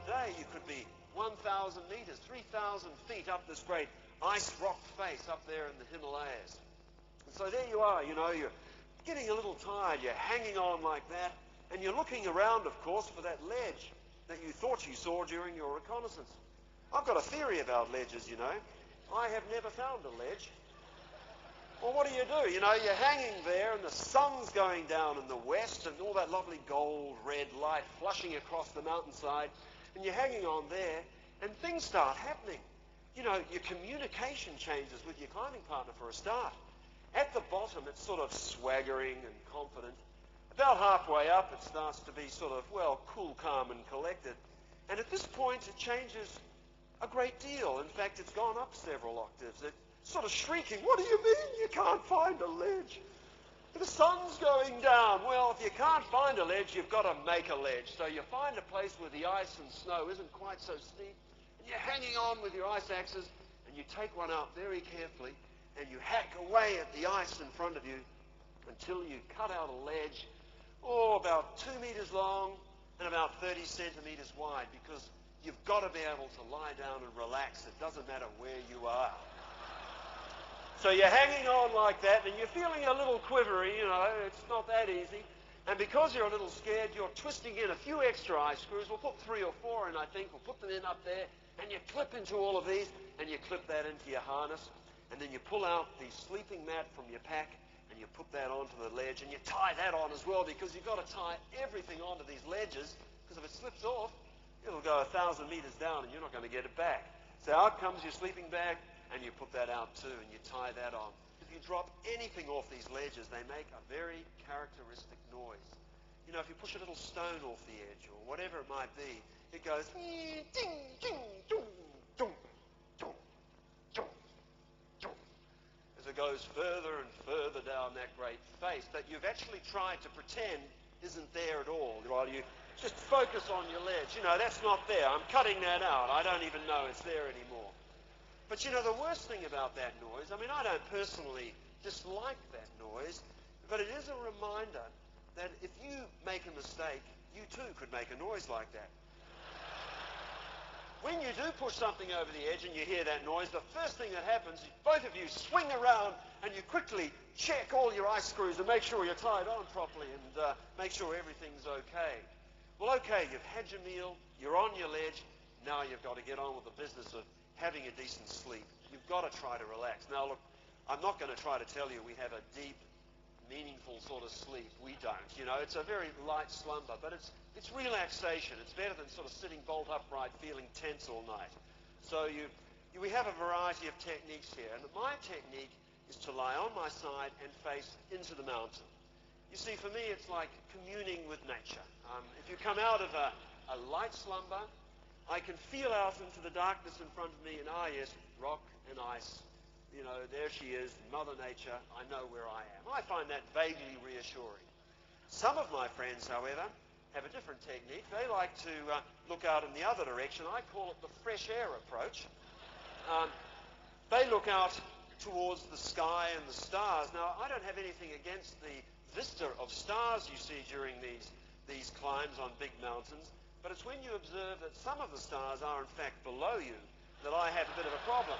day, you could be 1,000 meters, 3,000 feet up this great ice rock face up there in the Himalayas. And so there you are, you know, you're getting a little tired, you're hanging on like that, and you're looking around, of course, for that ledge that you thought you saw during your reconnaissance. I've got a theory about ledges, you know. I have never found a ledge. Well, what do? You know, you're hanging there and the sun's going down in the west and all that lovely gold red light flushing across the mountainside, and you're hanging on there and things start happening. You know, your communication changes with your climbing partner for a start. At the bottom, it's sort of swaggering and confident. About halfway up, it starts to be sort of, well, cool, calm and collected. And at this point, it changes a great deal. In fact, it's gone up several octaves. It's sort of shrieking, what do you mean you can't find a ledge? The sun's going down. Well, if you can't find a ledge, you've got to make a ledge. So you find a place where the ice and snow isn't quite so steep, and you're hanging on with your ice axes, and you take one out very carefully, and you hack away at the ice in front of you until you cut out a ledge, about 2 meters long and about 30 centimeters wide, because you've got to be able to lie down and relax. It doesn't matter where you are. So you're hanging on like that, and you're feeling a little quivery, you know, it's not that easy. And because you're a little scared, you're twisting in a few extra ice screws. We'll put 3 or 4 in, I think. We'll put them in up there, and you clip into all of these, and you clip that into your harness. And then you pull out the sleeping mat from your pack, and you put that onto the ledge, and you tie that on as well, because you've got to tie everything onto these ledges, because if it slips off, it'll go 1,000 meters down, and you're not going to get it back. So out comes your sleeping bag, and you put that out too, and you tie that on. If you drop anything off these ledges, they make a very characteristic noise. You know, if you push a little stone off the edge, or whatever it might be, it goes ding, ding, dong, dong, dong, dong, dong, as it goes further and further down that great face that you've actually tried to pretend isn't there at all. While you just focus on your ledge. You know, that's not there. I'm cutting that out. I don't even know it's there anymore. But you know, the worst thing about that noise, I mean, I don't personally dislike that noise, but it is a reminder that if you make a mistake, you too could make a noise like that. When you do push something over the edge and you hear that noise, the first thing that happens is both of you swing around and you quickly check all your ice screws and make sure you're tied on properly and make sure everything's okay. Well, okay, you've had your meal, you're on your ledge, now you've got to get on with the business of having a decent sleep. You've got to try to relax. Now, look, I'm not going to try to tell you we have a deep, meaningful sort of sleep. We don't. You know, it's a very light slumber, but it's relaxation. It's better than sort of sitting bolt upright feeling tense all night. So we have a variety of techniques here, and my technique is to lie on my side and face into the mountain. You see, for me, it's like communing with nature. If you come out of a light slumber, I can feel out into the darkness in front of me, and yes, rock and ice. You know, there she is, Mother Nature. I know where I am. I find that vaguely reassuring. Some of my friends, however, have a different technique. They like to look out in the other direction. I call it the fresh air approach. They look out towards the sky and the stars. Now, I don't have anything against the vista of stars you see during these climbs on big mountains, but it's when you observe that some of the stars are in fact below you that I have a bit of a problem.